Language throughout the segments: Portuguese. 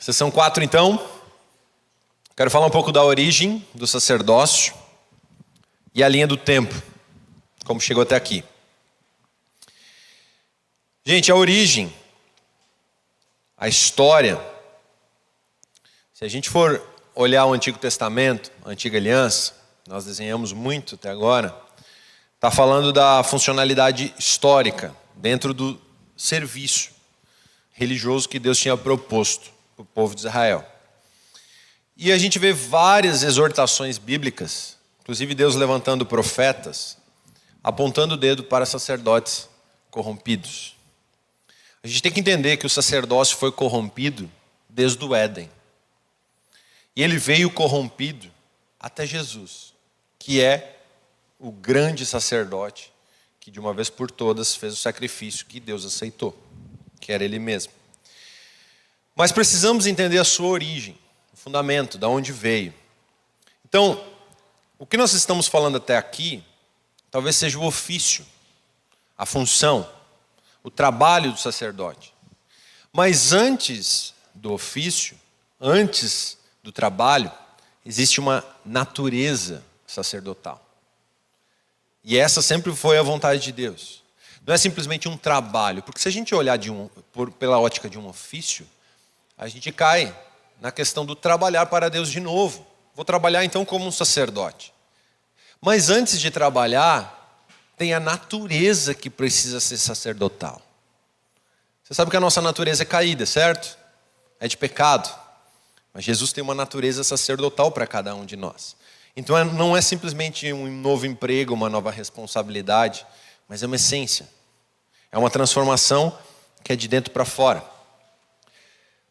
Sessão 4, então. Quero falar um pouco da origem do sacerdócio e a linha do tempo, como chegou até aqui. Gente, a origem, a história, se a gente for olhar o Antigo Testamento, a Antiga Aliança, nós desenhamos muito até agora, está falando da funcionalidade histórica dentro do serviço religioso que Deus tinha proposto para o povo de Israel. E a gente vê várias exortações bíblicas, inclusive Deus levantando profetas, apontando o dedo para sacerdotes corrompidos. A gente tem que entender que o sacerdócio foi corrompido desde o Éden. E ele veio corrompido até Jesus, que é o grande sacerdote que de uma vez por todas fez o sacrifício que Deus aceitou, que era ele mesmo. Mas precisamos entender a sua origem, o fundamento, de onde veio. Então, o que nós estamos falando até aqui, talvez seja o ofício, a função, o trabalho do sacerdote. Mas antes do ofício, antes do trabalho, existe uma natureza sacerdotal. E essa sempre foi a vontade de Deus. Não é simplesmente um trabalho, porque se a gente olhar pela ótica de um ofício, a gente cai na questão do trabalhar para Deus de novo. Vou trabalhar então como um sacerdote. Mas antes de trabalhar, tem a natureza que precisa ser sacerdotal. Você sabe que a nossa natureza é caída, certo? É de pecado. Mas Jesus tem uma natureza sacerdotal para cada um de nós. Então não é simplesmente um novo emprego, uma nova responsabilidade, mas é uma essência. É uma transformação que é de dentro para fora.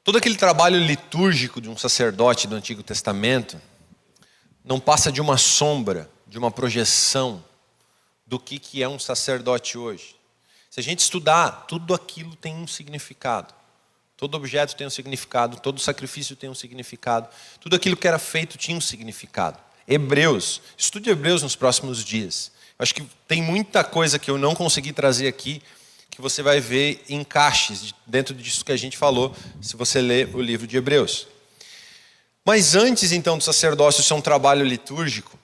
Todo aquele trabalho litúrgico de um sacerdote do Antigo Testamento não passa de uma sombra, de uma projeção do que é um sacerdote hoje. Se a gente estudar, tudo aquilo tem um significado. Todo objeto tem um significado, todo sacrifício tem um significado. Tudo aquilo que era feito tinha um significado. Hebreus, estude Hebreus nos próximos dias. Eu acho que tem muita coisa que eu não consegui trazer aqui, que você vai ver encaixes dentro disso que a gente falou, se você ler o livro de Hebreus. Mas antes então do sacerdócio ser um trabalho litúrgico,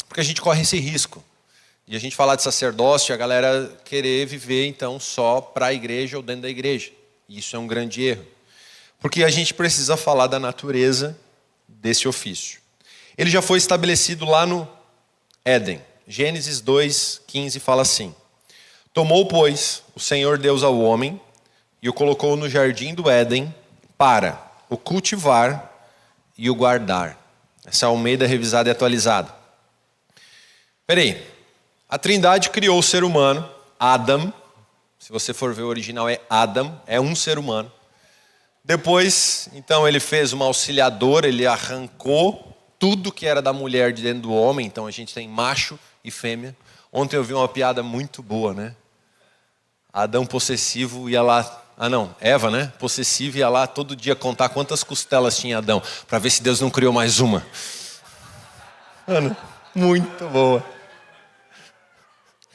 porque a gente corre esse risco, de a gente falar de sacerdócio e a galera querer viver então só para a igreja ou dentro da igreja. E isso é um grande erro, porque a gente precisa falar da natureza desse ofício. Ele já foi estabelecido lá no Éden. Gênesis 2:15 fala assim: tomou, pois, o Senhor Deus ao homem e o colocou no jardim do Éden para o cultivar e o guardar. Essa é a Almeida revisada e atualizada. Peraí, a Trindade criou o ser humano, Adam. Se você for ver o original é Adam, é um ser humano. Depois, então ele fez uma auxiliadora, ele arrancou tudo que era da mulher de dentro do homem. Então a gente tem macho e fêmea. Ontem eu vi uma piada muito boa, né? Adão possessivo ia lá, Eva, né? Possessiva ia lá todo dia contar quantas costelas tinha Adão, para ver se Deus não criou mais uma. Mano, muito boa.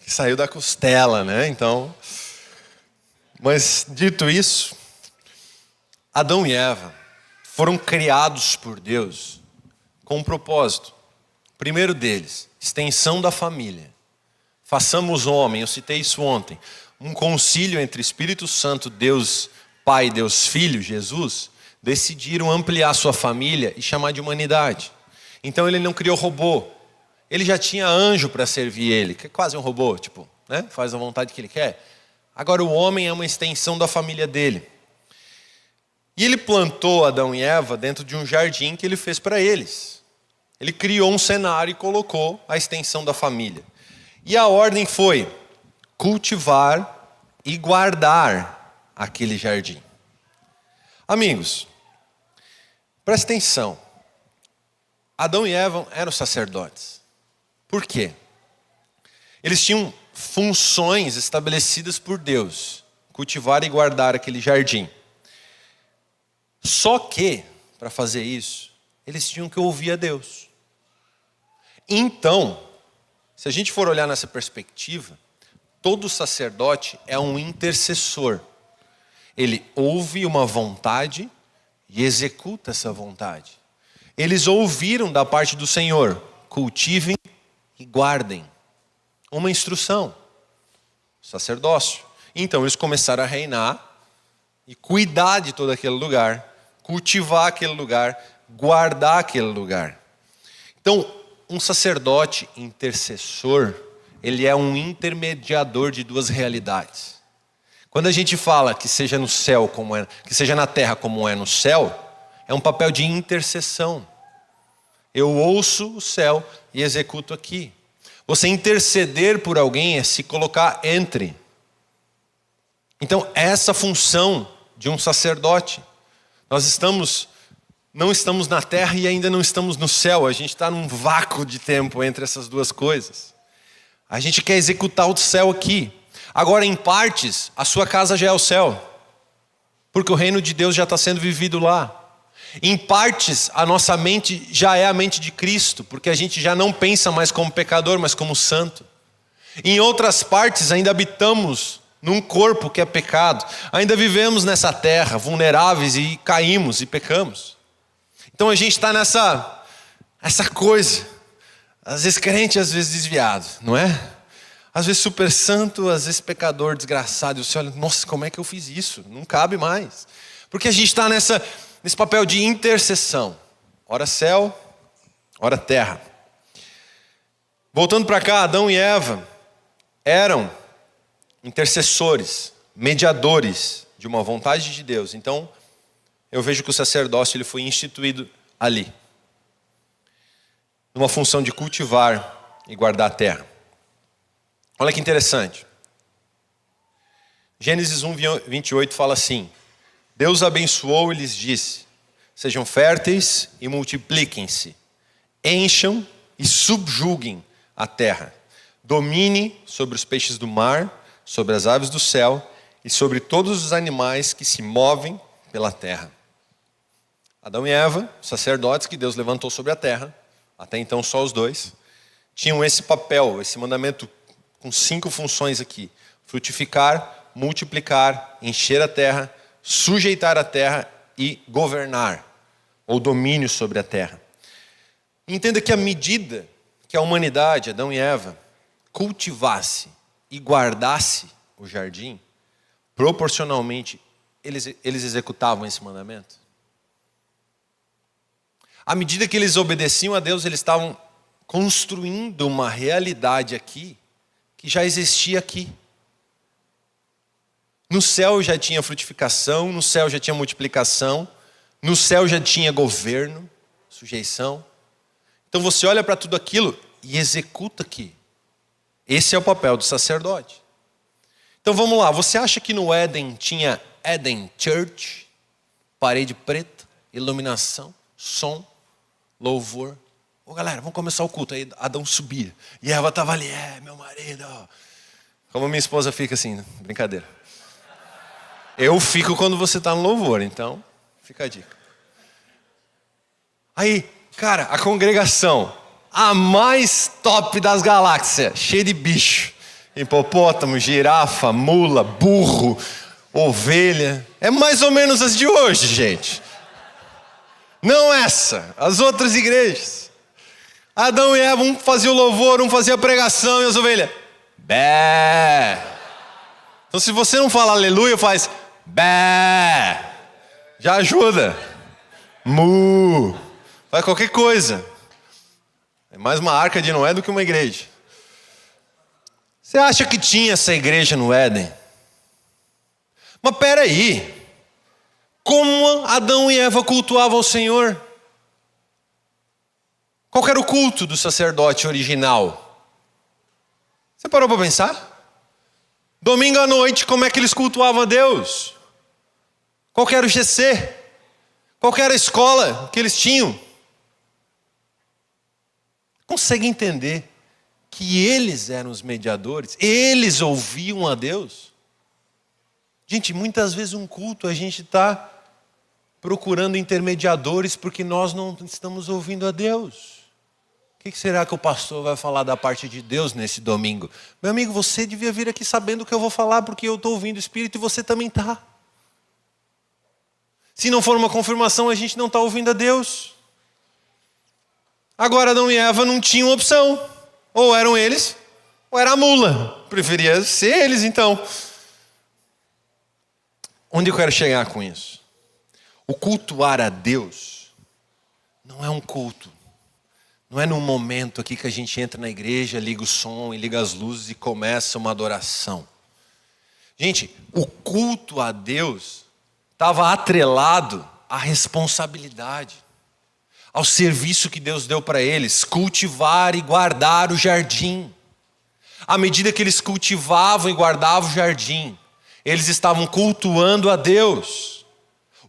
Saiu da costela, né? Então, mas dito isso, Adão e Eva foram criados por Deus com um propósito. O primeiro deles, extensão da família. Façamos homem, eu citei isso ontem, um concílio entre Espírito Santo, Deus Pai, Deus Filho, Jesus, decidiram ampliar sua família e chamar de humanidade. Então ele não criou robô, ele já tinha anjo para servir ele, que é quase um robô, tipo, né? Faz a vontade que ele quer. Agora o homem é uma extensão da família dele. E ele plantou Adão e Eva dentro de um jardim que ele fez para eles. Ele criou um cenário e colocou a extensão da família. E a ordem foi cultivar e guardar aquele jardim. Amigos, presta atenção. Adão e Eva eram sacerdotes. Por quê? Eles tinham funções estabelecidas por Deus. Cultivar e guardar aquele jardim. Só que, para fazer isso, eles tinham que ouvir a Deus. Então, se a gente for olhar nessa perspectiva, todo sacerdote é um intercessor. Ele ouve uma vontade e executa essa vontade. Eles ouviram da parte do Senhor: cultivem e guardem. Uma instrução. Sacerdócio. Então eles começaram a reinar e cuidar de todo aquele lugar, cultivar aquele lugar, guardar aquele lugar. Então, um sacerdote intercessor, ele é um intermediador de duas realidades. Quando a gente fala que seja no céu como é, que seja na terra como é no céu, é um papel de intercessão. Eu ouço o céu e executo aqui. Você interceder por alguém é se colocar entre. Então, essa função de um sacerdote. Nós não estamos na terra e ainda não estamos no céu. A gente está num vácuo de tempo entre essas duas coisas. A gente quer executar o céu aqui. Agora, em partes, a sua casa já é o céu. Porque o reino de Deus já está sendo vivido lá. Em partes, a nossa mente já é a mente de Cristo. Porque a gente já não pensa mais como pecador, mas como santo. Em outras partes, ainda habitamos num corpo que é pecado. Ainda vivemos nessa terra, vulneráveis, e caímos e pecamos. Então a gente está essa coisa. Às vezes crente, às vezes desviado, não é? Às vezes super santo, às vezes pecador desgraçado. E você olha, nossa, como é que eu fiz isso? Não cabe mais. Porque a gente está nesse papel de intercessão. Ora céu, ora terra. Voltando para cá, Adão e Eva eram intercessores, mediadores de uma vontade de Deus. Então, eu vejo que o sacerdócio ele foi instituído ali, numa função de cultivar e guardar a terra. Olha que interessante. Gênesis 1:28 fala assim: Deus abençoou e lhes disse: sejam férteis e multipliquem-se, encham e subjuguem a terra, domine sobre os peixes do mar, sobre as aves do céu e sobre todos os animais que se movem pela terra. Adão e Eva, sacerdotes que Deus levantou sobre a terra, até então só os dois, tinham esse papel, esse mandamento com 5 funções aqui: frutificar, multiplicar, encher a terra, sujeitar a terra e governar, ou domínio sobre a terra. Entenda que à medida que a humanidade, Adão e Eva, cultivasse e guardasse o jardim, proporcionalmente, eles executavam esse mandamento. À medida que eles obedeciam a Deus, eles estavam construindo uma realidade aqui, que já existia aqui. No céu já tinha frutificação, no céu já tinha multiplicação, no céu já tinha governo, sujeição. Então você olha para tudo aquilo e executa aqui. Esse é o papel do sacerdote. Então vamos lá, você acha que no Éden tinha Eden Church? Parede preta, iluminação, som, louvor. Ô galera, vamos começar o culto. Aí Adão subia e Eva estava ali, meu marido. Como minha esposa fica assim, brincadeira. Eu fico quando você está no louvor, então fica a dica. Aí, cara, a congregação, a mais top das galáxias, cheia de bicho. Hipopótamo, girafa, mula, burro, ovelha. É mais ou menos as de hoje, gente. Não essa, as outras igrejas. Adão e Eva, um fazia o louvor, um fazia a pregação e as ovelhas. Bé. Então se você não fala aleluia, faz bé. Já ajuda. Mu. Faz qualquer coisa. É mais uma arca de Noé do que uma igreja. Você acha que tinha essa igreja no Éden? Mas peraí. Como Adão e Eva cultuavam o Senhor? Qual era o culto do sacerdote original? Você parou para pensar? Domingo à noite, como é que eles cultuavam a Deus? Qual era o GC? Qual era a escola que eles tinham? Consegue entender que eles eram os mediadores? Eles ouviam a Deus? Gente, muitas vezes um culto a gente está procurando intermediadores porque nós não estamos ouvindo a Deus. O que será que o pastor vai falar da parte de Deus nesse domingo? Meu amigo, você devia vir aqui sabendo o que eu vou falar porque eu estou ouvindo o Espírito e você também está. Se não for uma confirmação, a gente não está ouvindo a Deus. Agora Adão e Eva não tinham opção. Ou eram eles, ou era a mula. Preferia ser eles então. Onde eu quero chegar com isso? O cultuar a Deus não é um culto. Não é num momento aqui que a gente entra na igreja, liga o som e liga as luzes e começa uma adoração. Gente, o culto a Deus estava atrelado à responsabilidade, ao serviço que Deus deu para eles, cultivar e guardar o jardim. À medida que eles cultivavam e guardavam o jardim, eles estavam cultuando a Deus.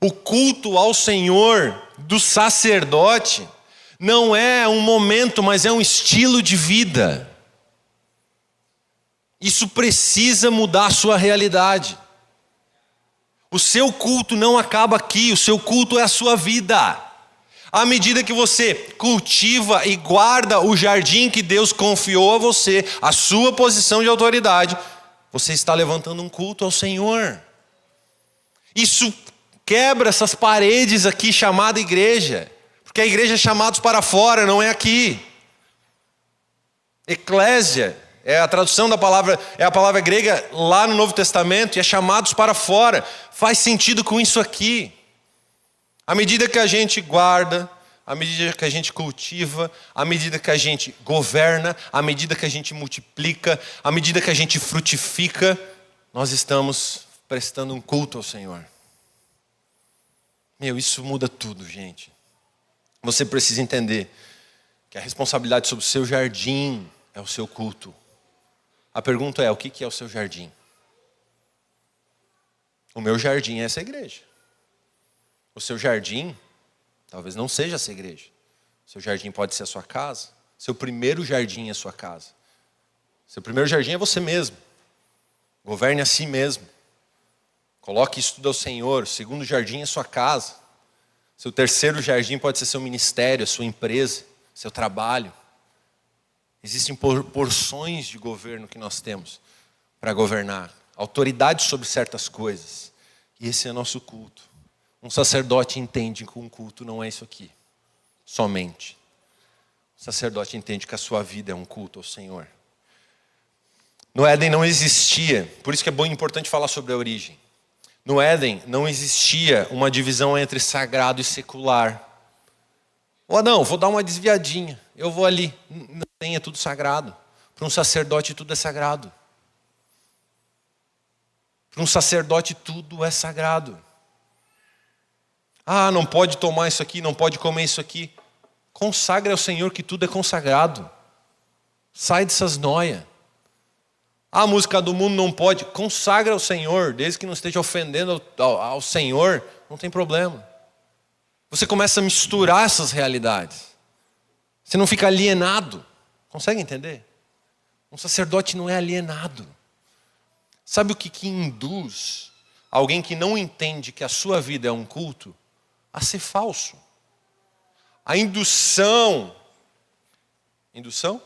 O culto ao Senhor do sacerdote não é um momento, mas é um estilo de vida. Isso precisa mudar a sua realidade. O seu culto não acaba aqui, o seu culto é a sua vida. À medida que você cultiva e guarda o jardim que Deus confiou a você, a sua posição de autoridade, você está levantando um culto ao Senhor. Isso quebra essas paredes aqui chamada igreja, porque a igreja é chamados para fora, não é aqui. Eclésia é a tradução da palavra, é a palavra grega lá no Novo Testamento, e é chamados para fora. Faz sentido com isso aqui. À medida que a gente guarda, à medida que a gente cultiva, à medida que a gente governa, à medida que a gente multiplica, à medida que a gente frutifica, nós estamos prestando um culto ao Senhor. Isso muda tudo, gente. Você precisa entender que a responsabilidade sobre o seu jardim é o seu culto. A pergunta é, o que é o seu jardim? O meu jardim é essa igreja. O seu jardim talvez não seja essa igreja. O seu jardim pode ser a sua casa. Seu primeiro jardim é a sua casa. Seu primeiro jardim é você mesmo. Governe a si mesmo. Coloque isso tudo ao Senhor. O segundo jardim é a sua casa. Seu terceiro jardim pode ser seu ministério, a sua empresa, seu trabalho. Existem porções de governo que nós temos para governar. Autoridade sobre certas coisas. E esse é nosso culto. Um sacerdote entende que um culto não é isso aqui. Somente. O sacerdote entende que a sua vida é um culto ao Senhor. No Éden não existia, por isso que é bom e importante falar sobre a origem. No Éden não existia uma divisão entre sagrado e secular. Não, vou dar uma desviadinha, eu vou ali. Não, é tudo sagrado. Para um sacerdote tudo é sagrado. Para um sacerdote tudo é sagrado. Não pode tomar isso aqui, não pode comer isso aqui. Consagre ao Senhor que tudo é consagrado. Sai dessas noias. A música do mundo não pode. Consagra ao Senhor, desde que não esteja ofendendo ao Senhor, não tem problema. Você começa a misturar essas realidades. Você não fica alienado. Consegue entender? Um sacerdote não é alienado. Sabe o que induz alguém que não entende que a sua vida é um culto a ser falso? A indução. Indução?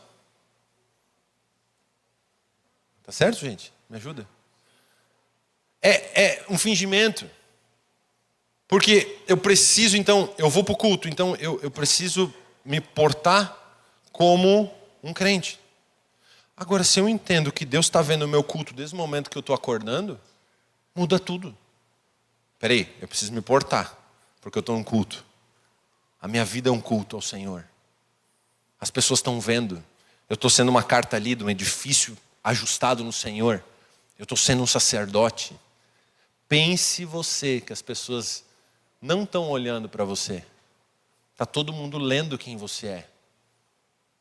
Tá certo, gente? Me ajuda? É um fingimento. Porque eu preciso, então, eu vou para o culto, então eu preciso me portar como um crente. Agora, se eu entendo que Deus está vendo o meu culto desde o momento que eu estou acordando, muda tudo. Peraí, eu preciso me portar, porque eu estou num culto. A minha vida é um culto ao Senhor. As pessoas estão vendo. Eu estou sendo uma carta lida, um edifício ajustado no Senhor. Eu estou sendo um sacerdote. Pense você que as pessoas não estão olhando para você. Está todo mundo lendo quem você é.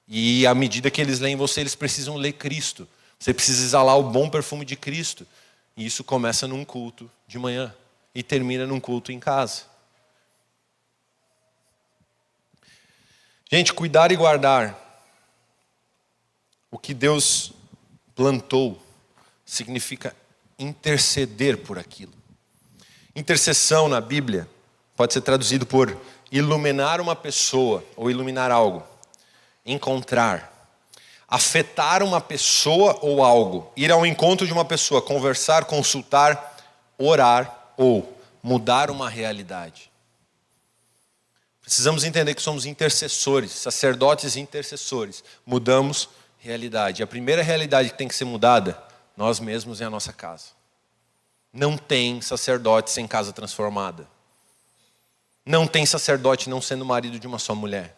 E à medida que eles leem você, eles precisam ler Cristo. Você precisa exalar o bom perfume de Cristo. E isso começa num culto de manhã e termina num culto em casa. Gente, cuidar e guardar o que Deus plantou significa interceder por aquilo. Intercessão na Bíblia pode ser traduzido por iluminar uma pessoa ou iluminar algo. Encontrar. Afetar uma pessoa ou algo. Ir ao encontro de uma pessoa, conversar, consultar, orar ou mudar uma realidade. Precisamos entender que somos intercessores, sacerdotes e intercessores. Mudamos realidade. A primeira realidade que tem que ser mudada, nós mesmos e a nossa casa. Não tem sacerdote sem casa transformada. Não tem sacerdote não sendo marido de uma só mulher.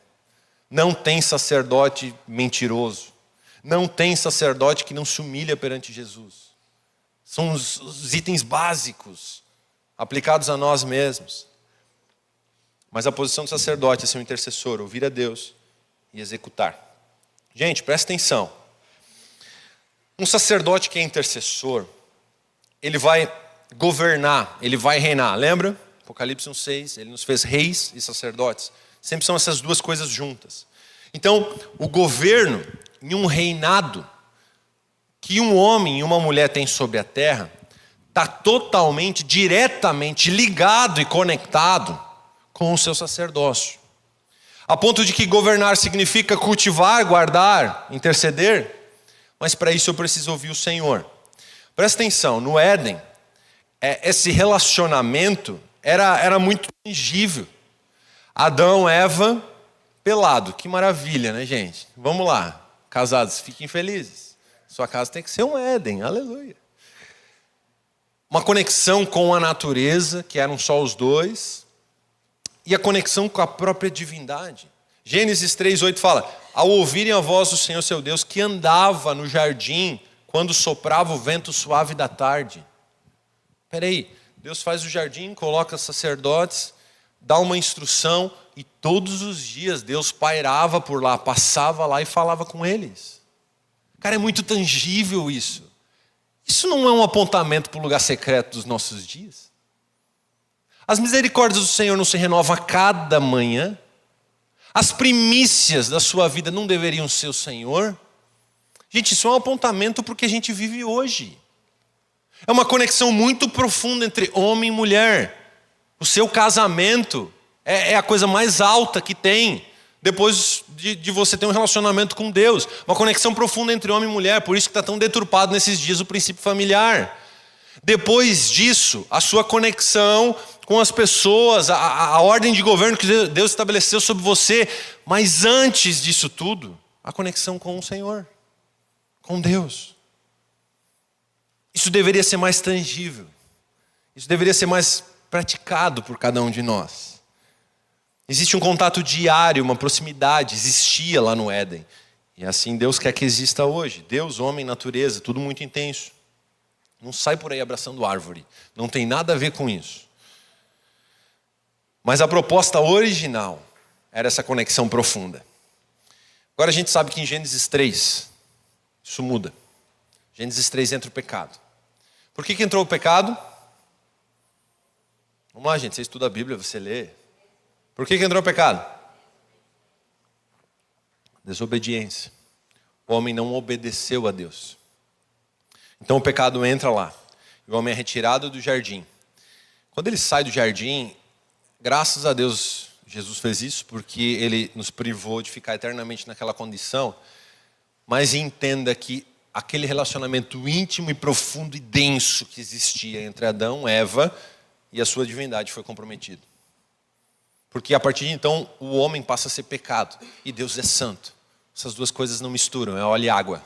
Não tem sacerdote mentiroso. Não tem sacerdote que não se humilha perante Jesus. São os itens básicos aplicados a nós mesmos. Mas a posição do sacerdote é ser um intercessor, ouvir a Deus e executar. Gente, presta atenção. Um sacerdote que é intercessor, ele vai governar, ele vai reinar. Lembra? Apocalipse 1:6, ele nos fez reis e sacerdotes. Sempre são essas duas coisas juntas. Então, o governo em um reinado que um homem e uma mulher têm sobre a terra, está totalmente, diretamente ligado e conectado com o seu sacerdócio. A ponto de que governar significa cultivar, guardar, interceder, mas para isso eu preciso ouvir o Senhor. Presta atenção, no Éden, esse relacionamento era muito tangível. Adão, Eva, pelado, que maravilha, né, gente? Vamos lá, casados, fiquem felizes. Sua casa tem que ser um Éden, aleluia. Uma conexão com a natureza, que eram só os dois, e a conexão com a própria divindade. Gênesis 3:8 fala: ao ouvirem a voz do Senhor seu Deus, que andava no jardim quando soprava o vento suave da tarde. Peraí, Deus faz o jardim, coloca sacerdotes, dá uma instrução, e todos os dias Deus pairava por lá, passava lá e falava com eles. Cara, é muito tangível isso. Isso não é um apontamento para o lugar secreto dos nossos dias? As misericórdias do Senhor não se renovam a cada manhã? As primícias da sua vida não deveriam ser o Senhor? Gente, isso é um apontamento para o que a gente vive hoje. É uma conexão muito profunda entre homem e mulher. O seu casamento é a coisa mais alta que tem, depois de você ter um relacionamento com Deus. Uma conexão profunda entre homem e mulher, por isso que está tão deturpado nesses dias o princípio familiar. Depois disso, a sua conexão com as pessoas, a ordem de governo que Deus estabeleceu sobre você. Mas antes disso tudo, a conexão com o Senhor, com Deus. Isso deveria ser mais tangível. Isso deveria ser mais praticado por cada um de nós. Existe um contato diário, uma proximidade, existia lá no Éden. E assim Deus quer que exista hoje. Deus, homem, natureza, tudo muito intenso. Não sai por aí abraçando árvore. Não tem nada a ver com isso. Mas a proposta original era essa conexão profunda. Agora a gente sabe que em Gênesis 3, isso muda. Gênesis 3 entra o pecado. Por que entrou o pecado? Vamos lá, gente, você estuda a Bíblia, você lê. Por que entrou o pecado? Desobediência. O homem não obedeceu a Deus. Então o pecado entra lá. E o homem é retirado do jardim. Quando ele sai do jardim, graças a Deus Jesus fez isso, porque ele nos privou de ficar eternamente naquela condição. Mas entenda que aquele relacionamento íntimo e profundo e denso que existia entre Adão, Eva e a sua divindade foi comprometido. Porque a partir de então o homem passa a ser pecado e Deus é santo. Essas duas coisas não misturam, é óleo e água.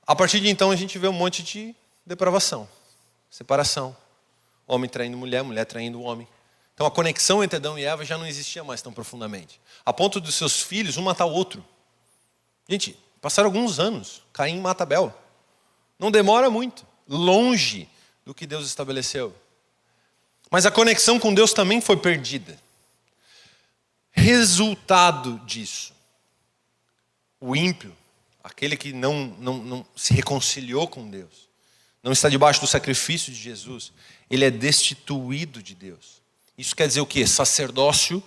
A partir de então a gente vê um monte de depravação, separação. Homem traindo mulher, mulher traindo homem. Então a conexão entre Adão e Eva já não existia mais tão profundamente. A ponto dos seus filhos, um matar o outro. Gente, passaram alguns anos, Caim mata Abel. Não demora muito, longe do que Deus estabeleceu. Mas a conexão com Deus também foi perdida. Resultado disso, o ímpio, aquele que não se reconciliou com Deus, não está debaixo do sacrifício de Jesus, ele é destituído de Deus. Isso quer dizer o quê? Sacerdócio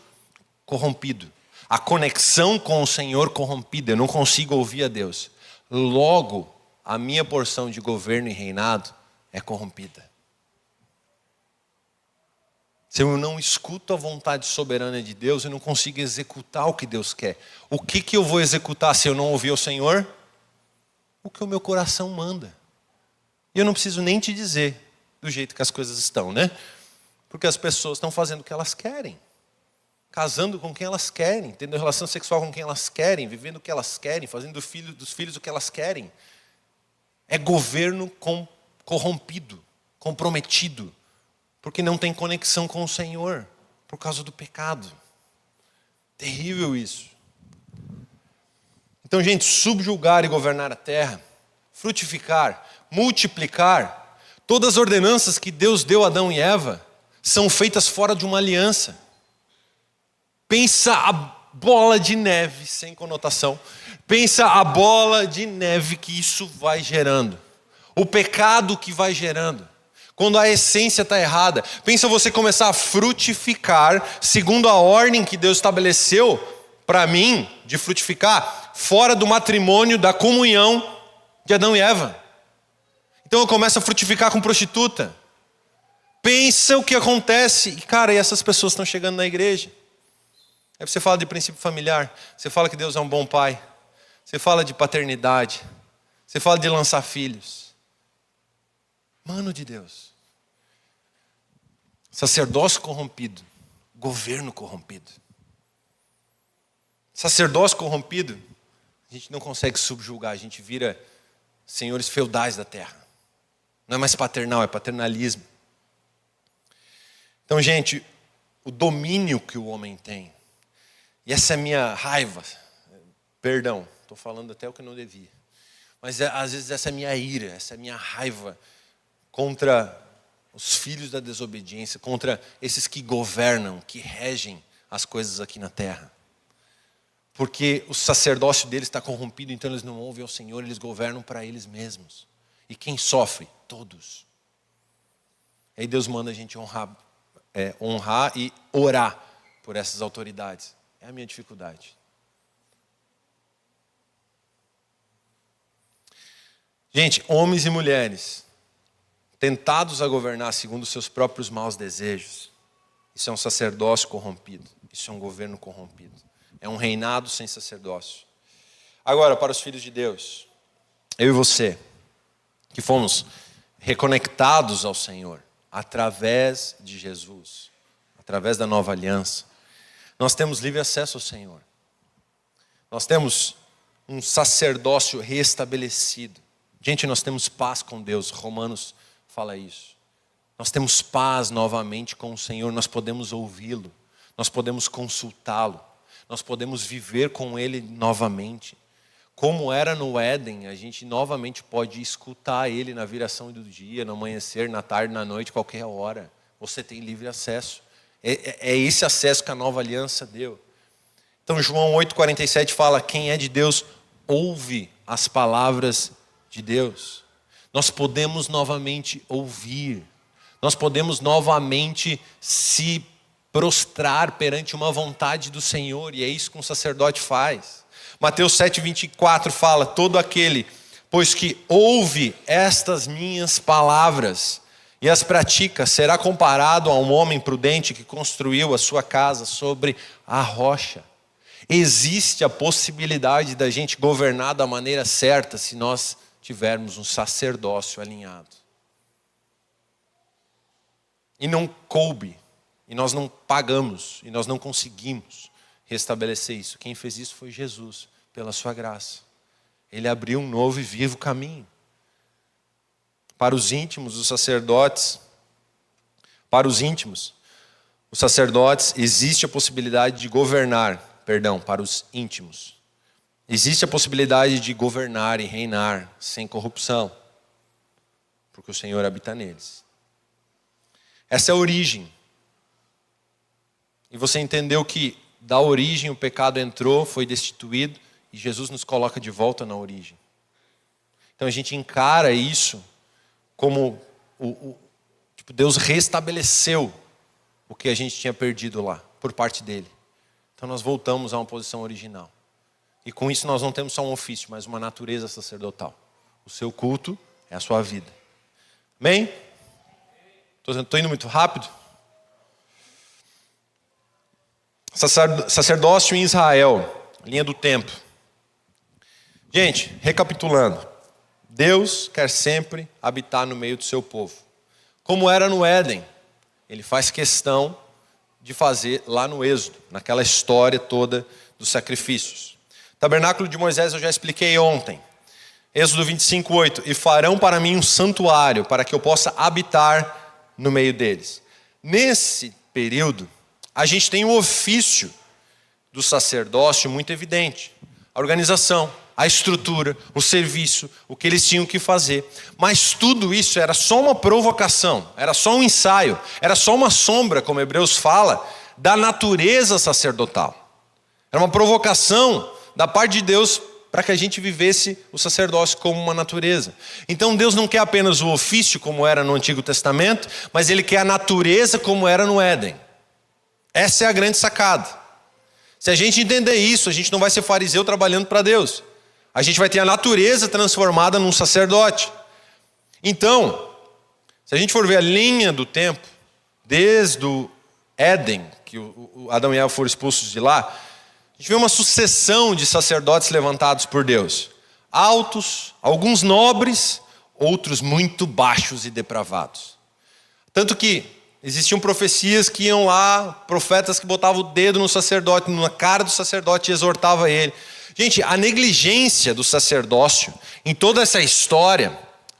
corrompido. A conexão com o Senhor corrompida. Eu não consigo ouvir a Deus. Logo, a minha porção de governo e reinado é corrompida. Se eu não escuto a vontade soberana de Deus, eu não consigo executar o que Deus quer. O que eu vou executar se eu não ouvir o Senhor? O que o meu coração manda. E eu não preciso nem te dizer. do jeito que as coisas estão, né? Porque as pessoas estão fazendo o que elas querem. Casando com quem elas querem, tendo relação sexual com quem elas querem, vivendo o que elas querem, fazendo dos filhos o que elas querem. É governo corrompido, comprometido, porque não tem conexão com o Senhor, por causa do pecado. Terrível isso. Então, gente, subjugar e governar a terra, frutificar, multiplicar, todas as ordenanças que Deus deu a Adão e Eva são feitas fora de uma aliança. Pensa a bola de neve, sem conotação. Pensa a bola de neve que isso vai gerando. O pecado que vai gerando. Quando a essência está errada. Pensa você começar a frutificar, segundo a ordem que Deus estabeleceu para mim, de frutificar, fora do matrimônio, da comunhão de Adão e Eva. Então eu começo a frutificar com prostituta. Pensa o que acontece. E cara, e essas pessoas estão chegando na igreja. Aí você fala de princípio familiar, você fala que Deus é um bom pai, você fala de paternidade, você fala de lançar filhos. Mano de Deus. Sacerdócio corrompido, governo corrompido. Sacerdócio corrompido, a gente não consegue subjugar, a gente vira senhores feudais da terra. Não é mais paternal, é paternalismo. Então, gente, o domínio que o homem tem, e essa é a minha raiva, perdão, estou falando até o que eu não devia, mas às vezes essa é a minha ira, essa é a minha raiva contra os filhos da desobediência, contra esses que governam, que regem as coisas aqui na terra. Porque o sacerdócio deles está corrompido, então eles não ouvem ao Senhor, eles governam para eles mesmos. E quem sofre? Todos. Aí Deus manda a gente honrar e orar por essas autoridades. É a minha dificuldade. Gente, homens e mulheres tentados a governar segundo os seus próprios maus desejos, isso é um sacerdócio corrompido, isso é um governo corrompido, é um reinado sem sacerdócio. Agora, para os filhos de Deus, eu e você, que fomos reconectados ao Senhor através de Jesus, através da nova aliança, nós temos livre acesso ao Senhor. Nós temos um sacerdócio restabelecido. Gente, nós temos paz com Deus. Romanos fala isso. Nós temos paz novamente com o Senhor. Nós podemos ouvi-lo. Nós podemos consultá-lo. Nós podemos viver com Ele novamente. Como era no Éden, a gente novamente pode escutar Ele na viração do dia, no amanhecer, na tarde, na noite, qualquer hora. Você tem livre acesso. É esse acesso que a nova aliança deu. Então João 8,47 fala, quem é de Deus ouve as palavras de Deus. Nós podemos novamente ouvir. Nós podemos novamente se prostrar perante uma vontade do Senhor. E é isso que um sacerdote faz. Mateus 7,24 fala, todo aquele, pois que ouve estas minhas palavras e as pratica, será comparado a um homem prudente que construiu a sua casa sobre a rocha. Existe a possibilidade da gente governar da maneira certa se nós tivermos um sacerdócio alinhado. E não coube, e nós não pagamos, e nós não conseguimos restabelecer isso. Quem fez isso foi Jesus, pela sua graça. Ele abriu um novo e vivo caminho. Para os íntimos, os sacerdotes, existe a possibilidade de governar, para os íntimos. Existe a possibilidade de governar e reinar sem corrupção, porque o Senhor habita neles. Essa é a origem. E você entendeu que da origem o pecado entrou, foi destituído, e Jesus nos coloca de volta na origem. Então a gente encara isso como Deus restabeleceu o que a gente tinha perdido lá, por parte dele. Então nós voltamos a uma posição original. E com isso nós não temos só um ofício, mas uma natureza sacerdotal. O seu culto é a sua vida. Amém? Estou indo muito rápido? Sacerdócio em Israel, linha do tempo. Gente, recapitulando. Deus quer sempre habitar no meio do seu povo. como era no Éden. Ele faz questão de fazer lá no Êxodo, naquela história toda dos sacrifícios. Tabernáculo de Moisés eu já expliquei ontem. Êxodo 25:8. E farão para mim um santuário, para que eu possa habitar no meio deles. Nesse período, a gente tem o ofício do sacerdócio muito evidente. A organização, a estrutura, o serviço, o que eles tinham que fazer. Mas tudo isso era só uma provocação, era só um ensaio, era só uma sombra, como Hebreus fala, da natureza sacerdotal. Era uma provocação da parte de Deus para que a gente vivesse o sacerdócio como uma natureza. Então Deus não quer apenas o ofício como era no Antigo Testamento, mas Ele quer a natureza como era no Éden. Essa é a grande sacada. Se a gente entender isso, a gente não vai ser fariseu trabalhando para Deus. A gente vai ter a natureza transformada num sacerdote. Então, se a gente for ver a linha do tempo, desde o Éden, que o Adão e Eva foram expulsos de lá, a gente vê uma sucessão de sacerdotes levantados por Deus. Altos, alguns nobres, outros muito baixos e depravados. Tanto que existiam profecias que iam lá, profetas que botavam o dedo no sacerdote, na cara do sacerdote e exortavam ele. Gente, a negligência do sacerdócio em toda essa história,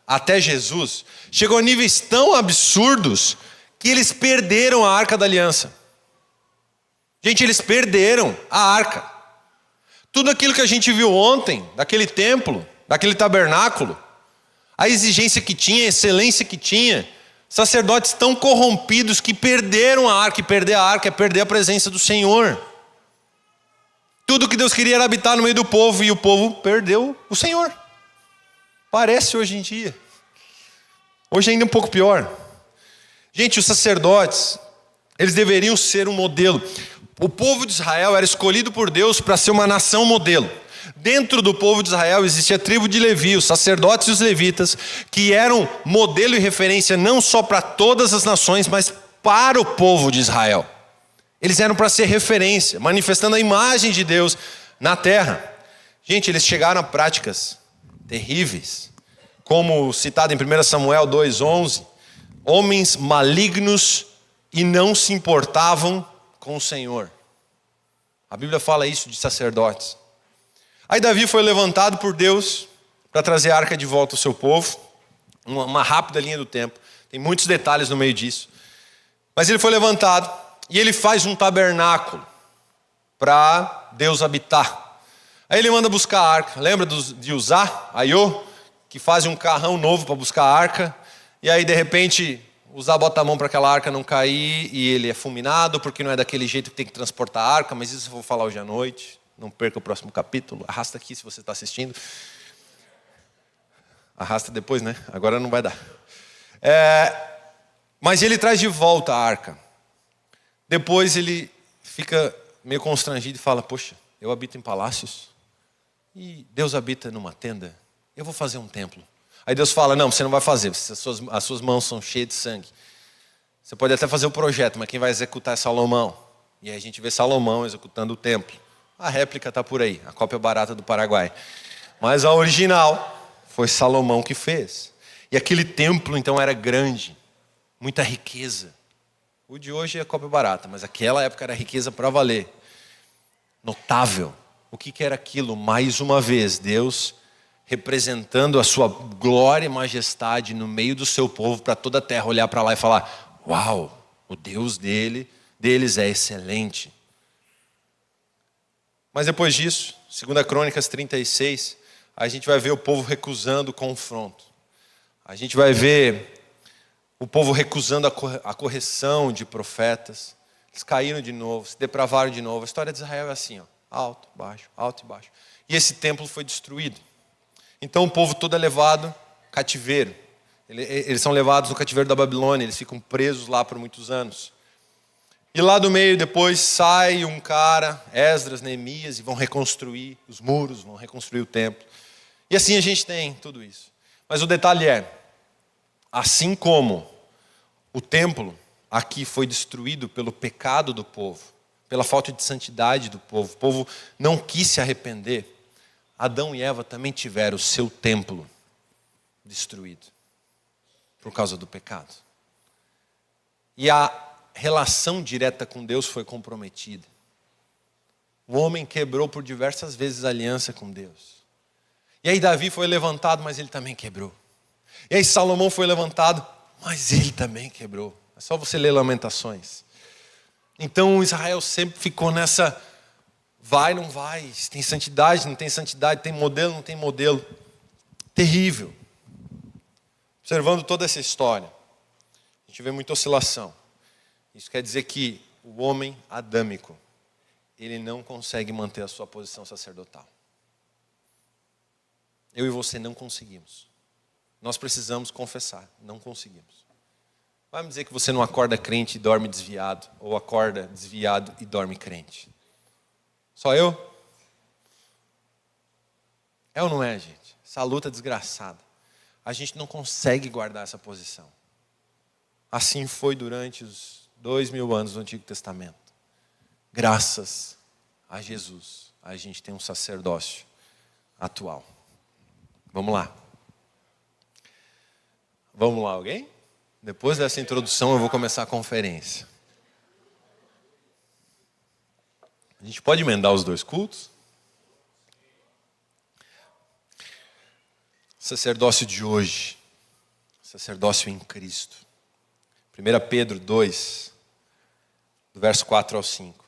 até Jesus, chegou a níveis tão absurdos que eles perderam a Arca da Aliança. Gente, eles perderam a Arca. Tudo aquilo que a gente viu ontem, daquele templo, daquele tabernáculo, a exigência que tinha, a excelência que tinha, sacerdotes tão corrompidos que perderam a Arca, e perder a Arca é perder a presença do Senhor. Tudo que Deus queria era habitar no meio do povo, e o povo perdeu o Senhor. Parece hoje em dia. Hoje ainda é um pouco pior. Gente, os sacerdotes, eles deveriam ser um modelo. O povo de Israel era escolhido por Deus para ser uma nação modelo. Dentro do povo de Israel existia a tribo de Levi, os sacerdotes e os levitas, que eram modelo e referência não só para todas as nações, mas para o povo de Israel. Eles eram para ser referência, manifestando a imagem de Deus na terra. Gente, eles chegaram a práticas terríveis, como citado em 1 Samuel 2:11, homens malignos e não se importavam com o Senhor. A Bíblia fala isso de sacerdotes. Aí Davi foi levantado por Deus para trazer a arca de volta ao seu povo. Uma rápida linha do tempo. Tem muitos detalhes no meio disso. Mas ele foi levantado e ele faz um tabernáculo para Deus habitar. Aí ele manda buscar a arca. Lembra de Uzá, Aiô, que fazem um carrão novo para buscar a arca. E aí de repente Uzá bota a mão para aquela arca não cair e ele é fulminado, porque não é daquele jeito que tem que transportar a arca. Mas isso eu vou falar hoje à noite. Não perca o próximo capítulo. Arrasta aqui se você está assistindo. Arrasta depois, né? Agora não vai dar. Mas ele traz de volta a arca. Depois ele fica meio constrangido e fala: poxa, eu habito em palácios e Deus habita numa tenda. Eu vou fazer um templo. Aí Deus fala: não, você não vai fazer. As suas mãos são cheias de sangue. Você pode até fazer o projeto, mas quem vai executar é Salomão. E aí a gente vê Salomão executando o templo. A réplica está por aí, a cópia barata do Paraguai. Mas a original foi Salomão que fez. E aquele templo então era grande, muita riqueza. O de hoje é cópia barata, mas aquela época era riqueza para valer. Notável. O que era aquilo? Mais uma vez, Deus representando a sua glória e majestade no meio do seu povo, para toda a terra olhar para lá e falar: uau, o Deus deles é excelente. Mas depois disso, 2 Crônicas 36, a gente vai ver o povo recusando o confronto. A gente vai ver o povo recusando a correção de profetas. Eles caíram de novo, se depravaram de novo. A história de Israel é assim, ó, alto e baixo. E esse templo foi destruído. Então o povo todo é levado cativeiro. Eles são levados no cativeiro da Babilônia, eles ficam presos lá por muitos anos. E lá do meio depois sai um cara, Esdras, Neemias, e vão reconstruir os muros, vão reconstruir o templo. E assim a gente tem tudo isso. Mas o detalhe é, assim como o templo aqui foi destruído pelo pecado do povo, pela falta de santidade do povo, o povo não quis se arrepender, Adão e Eva também tiveram o seu templo destruído por causa do pecado. E a relação direta com Deus foi comprometida. O homem quebrou por diversas vezes a aliança com Deus. E aí Davi foi levantado, mas ele também quebrou. E aí Salomão foi levantado, mas ele também quebrou. É só você ler Lamentações. Então Israel sempre ficou nessa, vai, não vai, tem santidade, não tem santidade, tem modelo, não tem modelo. Terrível. Observando toda essa história, a gente vê muita oscilação. Isso quer dizer que o homem adâmico, ele não consegue manter a sua posição sacerdotal. Eu e você não conseguimos. Nós precisamos confessar, não conseguimos. Vai me dizer que você não acorda crente e dorme desviado, ou acorda desviado e dorme crente. Só eu? É ou não é, gente? Essa luta desgraçada. A gente não consegue guardar essa posição. Assim foi durante os 2000 anos do Antigo Testamento. Graças a Jesus, a gente tem um sacerdócio atual. Vamos lá. Vamos lá, alguém? Depois dessa introdução eu vou começar a conferência. A gente pode emendar os dois cultos? Sacerdócio de hoje. Sacerdócio em Cristo. 1 Pedro 2, do verso 4 ao 5.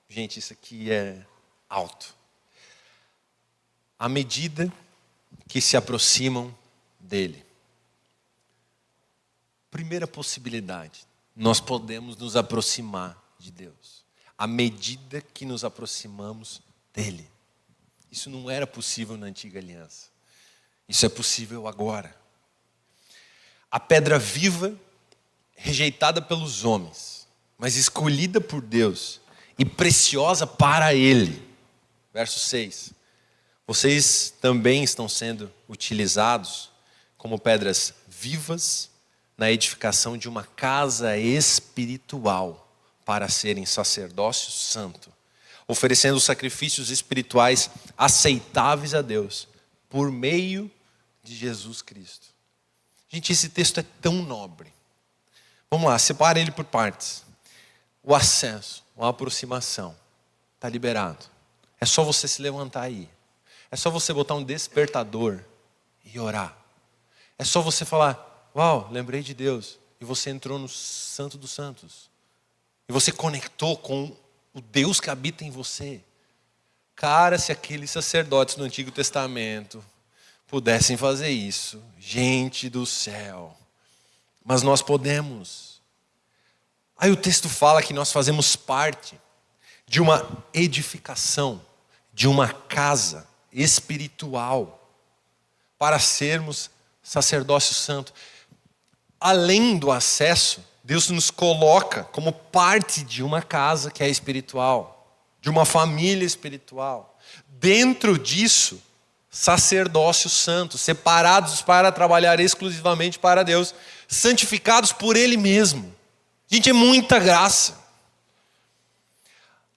Gente, isso aqui é alto. À medida que se aproximam dele. Primeira possibilidade, nós podemos nos aproximar de Deus. À medida que nos aproximamos dele. Isso não era possível na antiga aliança. Isso é possível agora. A pedra viva, rejeitada pelos homens, mas escolhida por Deus e preciosa para ele. Verso 6. Vocês também estão sendo utilizados como pedras vivas na edificação de uma casa espiritual para serem sacerdócio santo, oferecendo sacrifícios espirituais aceitáveis a Deus por meio de Jesus Cristo. Gente, esse texto é tão nobre. Vamos lá, separa ele por partes. O acesso, a aproximação, está liberado. É só você se levantar aí. É só você botar um despertador e orar. É só você falar, uau, lembrei de Deus. E você entrou no Santo dos Santos. E você conectou com o Deus que habita em você. Cara, se aqueles sacerdotes do Antigo Testamento pudessem fazer isso, gente do céu. Mas nós podemos. Aí o texto fala que nós fazemos parte de uma edificação, de uma casa espiritual, para sermos sacerdócio santo. Além do acesso, Deus nos coloca como parte de uma casa que é espiritual, de uma família espiritual. Dentro disso, sacerdócio santo, separados para trabalhar exclusivamente para Deus, santificados por Ele mesmo. Gente, é muita graça.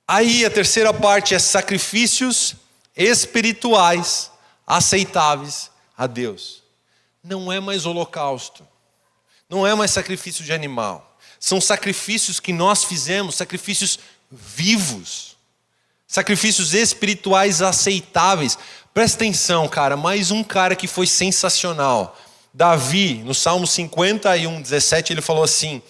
Aí a terceira parte é sacrifícios espirituais aceitáveis a Deus. Não é mais holocausto, não é mais sacrifício de animal. São sacrifícios que nós fizemos, sacrifícios vivos, sacrifícios espirituais aceitáveis. Presta atenção, cara, mais um cara que foi sensacional. Davi, no Salmo 51, 17, ele falou assim: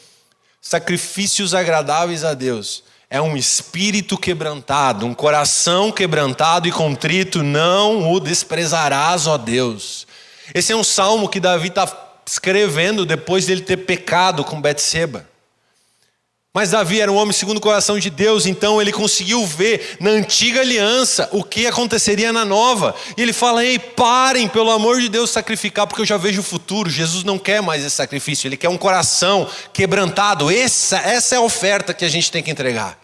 sacrifícios agradáveis a Deus é um espírito quebrantado, um coração quebrantado e contrito, não o desprezarás, ó Deus. Esse é um salmo que Davi está escrevendo depois dele ter pecado com Betseba. Mas Davi era um homem segundo o coração de Deus, então ele conseguiu ver na antiga aliança o que aconteceria na nova. E ele fala, ei, parem, pelo amor de Deus, sacrificar, porque eu já vejo o futuro. Jesus não quer mais esse sacrifício, ele quer um coração quebrantado. Essa é a oferta que a gente tem que entregar.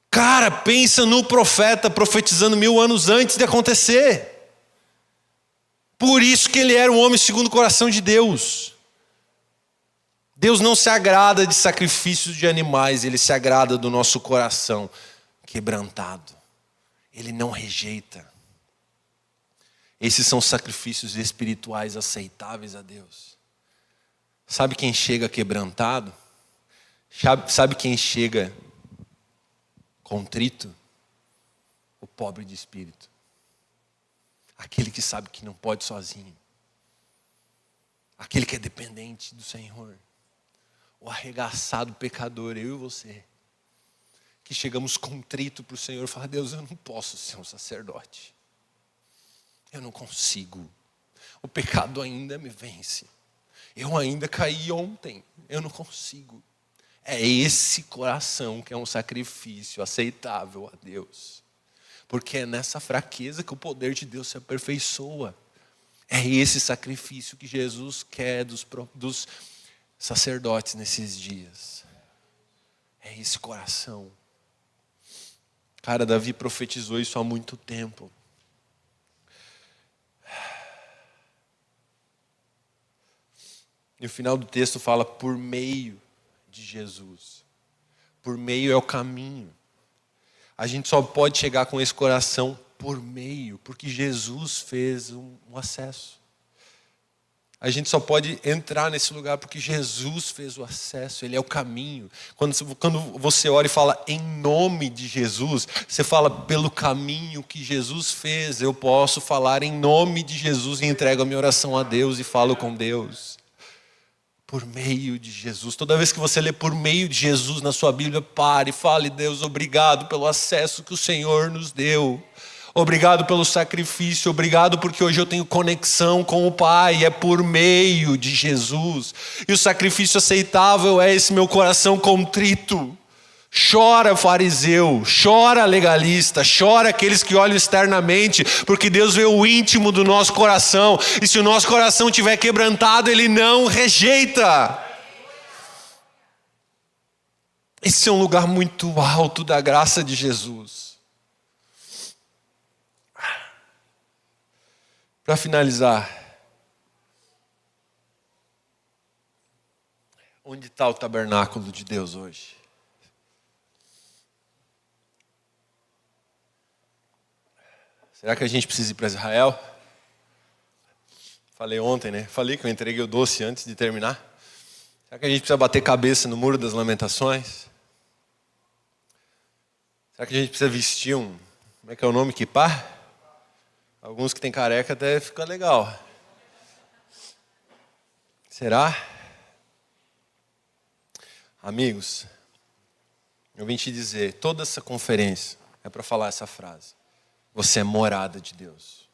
Cara, pensa no profeta profetizando 1000 anos antes de acontecer. Por isso que ele era um homem segundo o coração de Deus. Deus não se agrada de sacrifícios de animais, Ele se agrada do nosso coração quebrantado. Ele não rejeita. Esses são sacrifícios espirituais aceitáveis a Deus. Sabe quem chega quebrantado? Sabe quem chega contrito? O pobre de espírito. Aquele que sabe que não pode sozinho. Aquele que é dependente do Senhor. O arregaçado pecador, eu e você. Que chegamos contrito para o Senhor e fala: Deus, eu não posso ser um sacerdote. Eu não consigo. O pecado ainda me vence. Eu ainda caí ontem. Eu não consigo. É esse coração que é um sacrifício aceitável a Deus. Porque é nessa fraqueza que o poder de Deus se aperfeiçoa. É esse sacrifício que Jesus quer dos sacerdotes nesses dias. É esse coração. Cara, Davi profetizou isso há muito tempo. E o final do texto fala: por meio de Jesus. Por meio é o caminho. A gente só pode chegar com esse coração por meio, porque Jesus fez um acesso. A gente só pode entrar nesse lugar porque Jesus fez o acesso, Ele é o caminho. Quando você ora e fala em nome de Jesus, você fala pelo caminho que Jesus fez. Eu posso falar em nome de Jesus e entrego a minha oração a Deus e falo com Deus. Por meio de Jesus. Toda vez que você lê por meio de Jesus na sua Bíblia, pare e fale: Deus, obrigado pelo acesso que o Senhor nos deu. Obrigado pelo sacrifício, obrigado porque hoje eu tenho conexão com o Pai, é por meio de Jesus. E o sacrifício aceitável é esse meu coração contrito. Chora fariseu, chora legalista, chora aqueles que olham externamente, porque Deus vê o íntimo do nosso coração, e se o nosso coração estiver quebrantado, Ele não rejeita. Esse é um lugar muito alto da graça de Jesus. Para finalizar, onde está o tabernáculo de Deus hoje? Será que a gente precisa ir para Israel? Falei ontem, né? Falei que eu entreguei o doce antes de terminar. Será que a gente precisa bater cabeça no Muro das Lamentações? Será que a gente precisa vestir como é que é o nome? Quipá? Alguns que tem careca até fica legal. Será? Amigos, eu vim te dizer, toda essa conferência é para falar essa frase. Você é morada de Deus.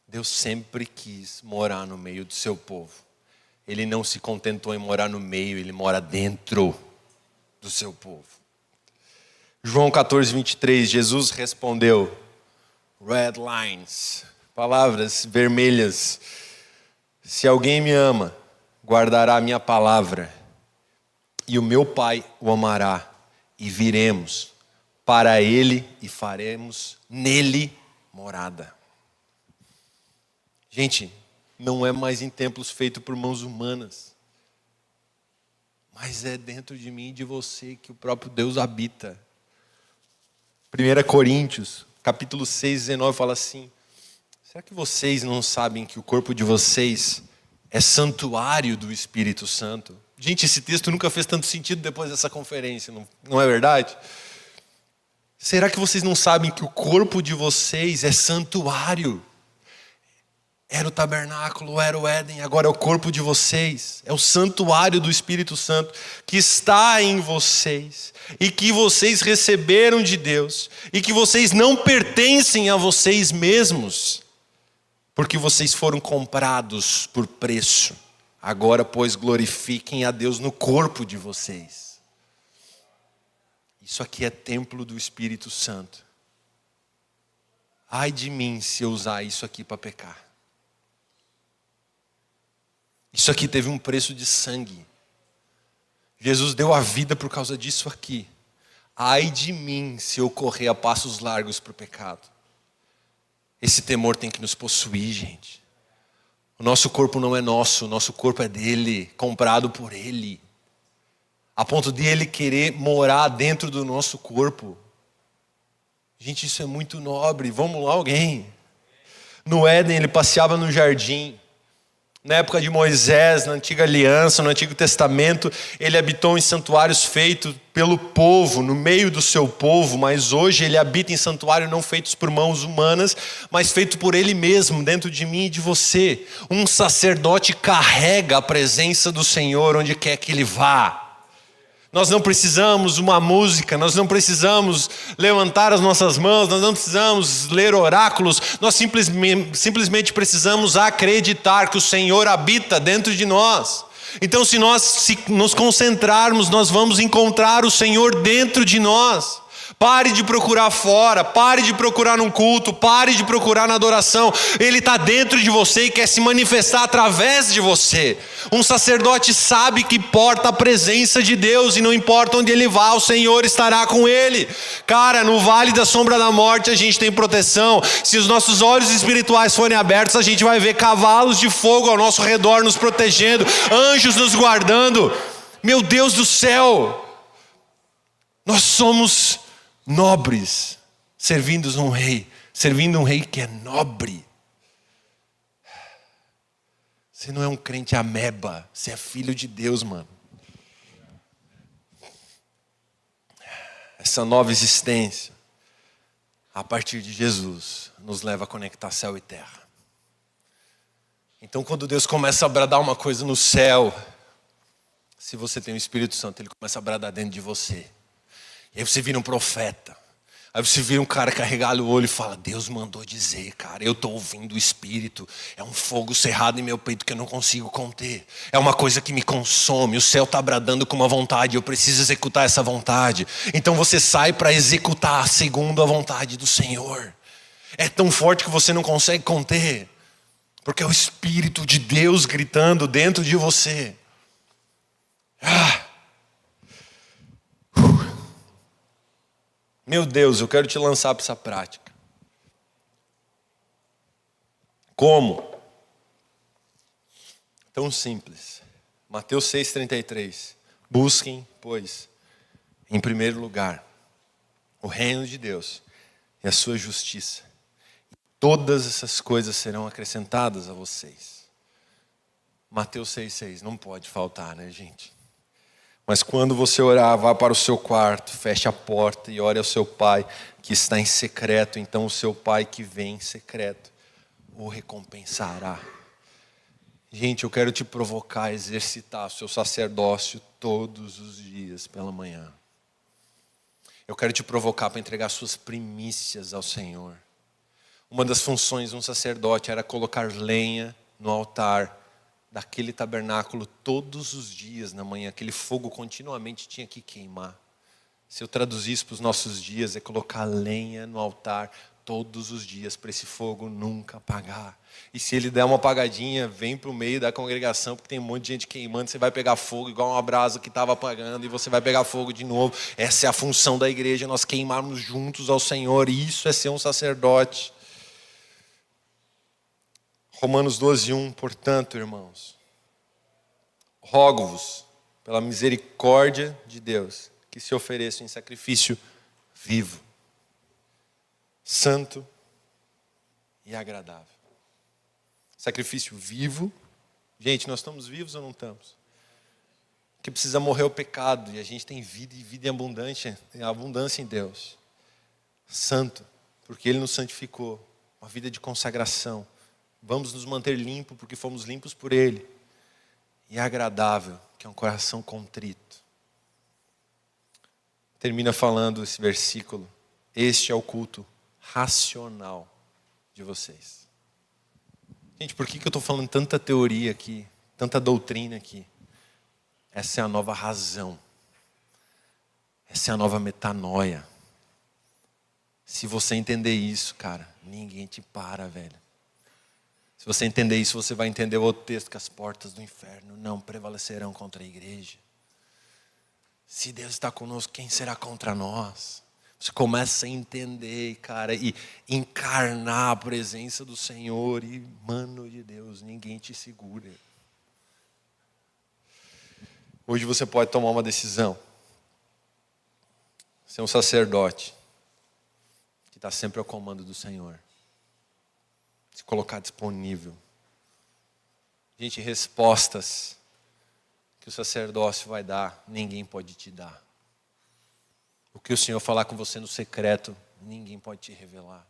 Deus sempre quis morar no meio do seu povo. Ele não se contentou em morar no meio, Ele mora dentro do seu povo. João 14, 23, Jesus respondeu: red lines, palavras vermelhas. Se alguém me ama, guardará a minha palavra, e o meu Pai o amará, e viremos para Ele e faremos nele morada. Gente, não é mais em templos feitos por mãos humanas, mas é dentro de mim e de você que o próprio Deus habita. 1 Coríntios, capítulo 6, 19, fala assim: será que vocês não sabem que o corpo de vocês é santuário do Espírito Santo? Gente, esse texto nunca fez tanto sentido depois dessa conferência, não é verdade? Será que vocês não sabem que o corpo de vocês é santuário? Era o tabernáculo, era o Éden, agora é o corpo de vocês. É o santuário do Espírito Santo que está em vocês e que vocês receberam de Deus e que vocês não pertencem a vocês mesmos, porque vocês foram comprados por preço. Agora, pois, glorifiquem a Deus no corpo de vocês. Isso aqui é templo do Espírito Santo. Ai de mim se eu usar isso aqui para pecar. Isso aqui teve um preço de sangue. Jesus deu a vida por causa disso aqui. Ai de mim se eu correr a passos largos para o pecado. Esse temor tem que nos possuir, gente. O nosso corpo não é nosso, o nosso corpo é dele, comprado por ele. A ponto de ele querer morar dentro do nosso corpo. Gente, isso é muito nobre. Vamos lá, alguém. No Éden ele passeava no jardim. Na época de Moisés, na antiga aliança, no Antigo Testamento, ele habitou em santuários feitos pelo povo, no meio do seu povo, mas hoje ele habita em santuários não feitos por mãos humanas, mas feito por ele mesmo, dentro de mim e de você. Um sacerdote carrega a presença do Senhor onde quer que ele vá. Nós não precisamos uma música, nós não precisamos levantar as nossas mãos, nós não precisamos ler oráculos, nós simplesmente precisamos acreditar que o Senhor habita dentro de nós. Então, se nós nos concentrarmos, nós vamos encontrar o Senhor dentro de nós. Pare de procurar fora, pare de procurar num culto, pare de procurar na adoração. Ele está dentro de você e quer se manifestar através de você. Um sacerdote sabe que porta a presença de Deus e não importa onde ele vá, o Senhor estará com ele. Cara, no vale da sombra da morte a gente tem proteção. Se os nossos olhos espirituais forem abertos, a gente vai ver cavalos de fogo ao nosso redor nos protegendo, anjos nos guardando. Meu Deus do céu! Nós somos nobres, servindo um rei que é nobre. Você não é um crente ameba, você é filho de Deus, mano. Essa nova existência, a partir de Jesus, nos leva a conectar céu e terra. Então, quando Deus começa a bradar uma coisa no céu, se você tem o Espírito Santo, Ele começa a bradar dentro de você. E aí você vira um profeta. Aí você vira um cara carregado o olho e fala: Deus mandou dizer, cara, eu estou ouvindo o Espírito. É um fogo cerrado em meu peito que eu não consigo conter. É uma coisa que me consome. O céu está bradando com uma vontade. Eu preciso executar essa vontade. Então você sai para executar segundo a vontade do Senhor. É tão forte que você não consegue conter. Porque é o Espírito de Deus gritando dentro de você. Meu Deus, eu quero te lançar para essa prática. Como? Tão simples. Mateus 6,33. Busquem, pois, em primeiro lugar, o reino de Deus e a sua justiça. Todas essas coisas serão acrescentadas a vocês. Mateus 6,6. Não pode faltar, né, gente? Mas quando você orar, vá para o seu quarto, feche a porta e ore ao seu pai que está em secreto. Então o seu pai que vem em secreto o recompensará. Gente, eu quero te provocar a exercitar o seu sacerdócio todos os dias pela manhã. Eu quero te provocar para entregar suas primícias ao Senhor. Uma das funções de um sacerdote era colocar lenha no altar daquele tabernáculo todos os dias na manhã. Aquele fogo continuamente tinha que queimar. Se eu traduzir isso para os nossos dias, é colocar lenha no altar todos os dias para esse fogo nunca apagar. E se ele der uma apagadinha, vem para o meio da congregação, porque tem um monte de gente queimando, você vai pegar fogo igual uma brasa que estava apagando e você vai pegar fogo de novo. Essa é a função da igreja, nós queimarmos juntos ao Senhor, e isso é ser um sacerdote. Romanos 12:1, portanto, irmãos, rogo-vos, pela misericórdia de Deus, que se ofereçam em sacrifício vivo, santo e agradável. Sacrifício vivo. Gente, nós estamos vivos ou não estamos? Porque precisa morrer o pecado, e a gente tem vida e vida em abundância em Deus. Santo, porque Ele nos santificou, uma vida de consagração. Vamos nos manter limpos porque fomos limpos por Ele. E agradável, que é um coração contrito. Termina falando esse versículo: este é o culto racional de vocês. Gente, por que eu estou falando tanta teoria aqui, tanta doutrina aqui? Essa é a nova razão. Essa é a nova metanoia. Se você entender isso, cara, ninguém te para, velho. Se você entender isso, você vai entender o outro texto, que as portas do inferno não prevalecerão contra a igreja. Se Deus está conosco, quem será contra nós? Você começa a entender, cara, e encarnar a presença do Senhor. E, mano de Deus, ninguém te segura. Hoje você pode tomar uma decisão. Ser um sacerdote que está sempre ao comando do Senhor. Se colocar disponível. Gente, respostas que o sacerdócio vai dar, ninguém pode te dar. O que o Senhor falar com você no secreto, ninguém pode te revelar.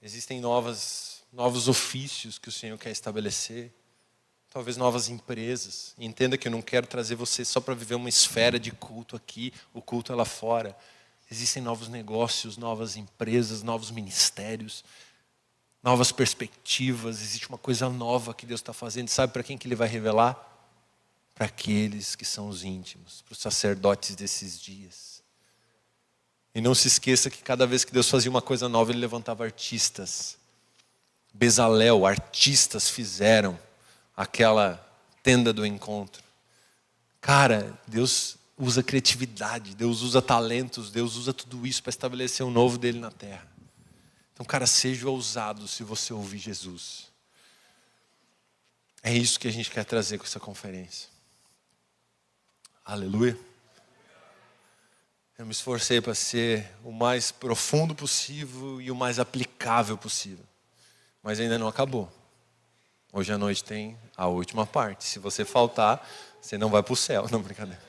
Existem novos ofícios que o Senhor quer estabelecer. Talvez novas empresas. E entenda que eu não quero trazer você só para viver uma esfera de culto aqui, o culto é lá fora. Existem novos negócios, novas empresas, novos ministérios, novas perspectivas. Existe uma coisa nova que Deus está fazendo. Sabe para quem que Ele vai revelar? Para aqueles que são os íntimos, para os sacerdotes desses dias. E não se esqueça que cada vez que Deus fazia uma coisa nova, Ele levantava artistas. Bezalel, artistas fizeram aquela tenda do encontro. Cara, Deus usa criatividade, Deus usa talentos, Deus usa tudo isso para estabelecer um novo dele na terra. Então, cara, seja ousado se você ouvir Jesus. É isso que a gente quer trazer com essa conferência. Aleluia. Eu me esforcei para ser o mais profundo possível e o mais aplicável possível. Mas ainda não acabou. Hoje à noite tem a última parte. Se você faltar, você não vai para o céu. Não, brincadeira.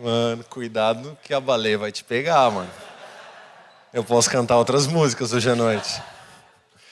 Mano, cuidado que a baleia vai te pegar, mano. Eu posso cantar outras músicas hoje à noite.